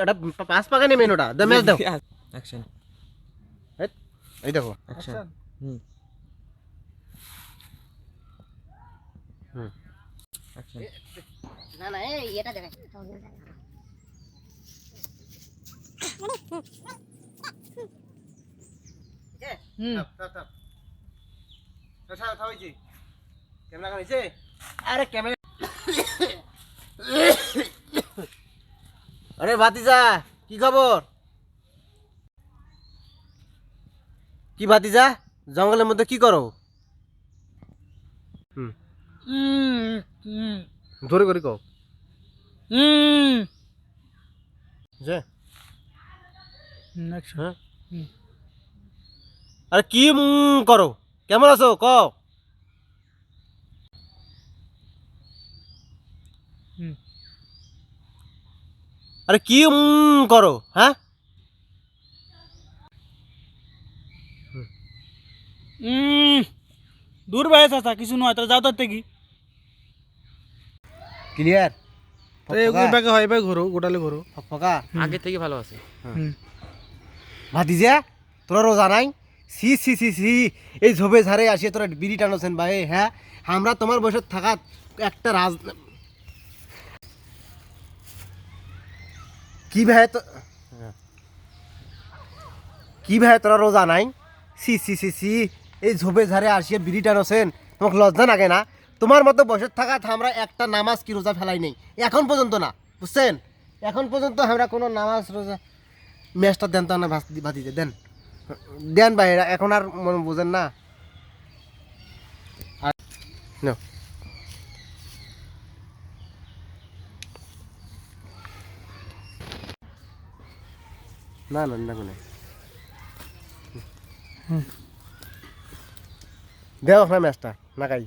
এটা পাঁচ পাকা নেই মেন ওটা ম্যাচ দাও অ্যাকশন এই দেখো অ্যাকশন অ্যাকশন না না এই এটা দেখাই আরে ক্যামেরা আরে ভাতিজা কি খবর কি ভাতিজা জঙ্গলের মধ্যে কি করো ধরে করি কও যে হ্যাঁ আরে কি করো কেমন আছো কও আরে কি করো হ্যাঁ দূর ভাই চাচা কিছু নয় তাহলে যাও তার থেকে ক্লিয়ার এভাবে হয় এভাবে ঘোরো গোটালে ঘোরো ফকা আগে থেকে ভালো আছে ভাতিজা তোরা রোজা নাই সি সি সি সি এই ঝোপে ঝাড়ে আসিয়ে তোরা বিড়ি টানোছেন ভাই হ্যাঁ আমরা তোমার বয়সে থাকা একটা কি ভাই তো কি ভাই তোরা রোজা নাই সি সি সি সি এই ঝোপে ঝাড়ে আসিয়ে বিড়ি টানোছেন তোমাকে লজ্জা লাগে না তোমার মতো বয়সে থাকা আমরা একটা নামাজ কি রোজা ফেলাই নেই এখন পর্যন্ত না বুঝছেন এখন পর্যন্ত আমরা কোনো নামাজ রোজা ম্যাচটা দেন তো না ভাতিজা দেন দেন ভাই এখন আর মনে বুঝেন না না না না কোনো দেও না ম্যাচটা না কাই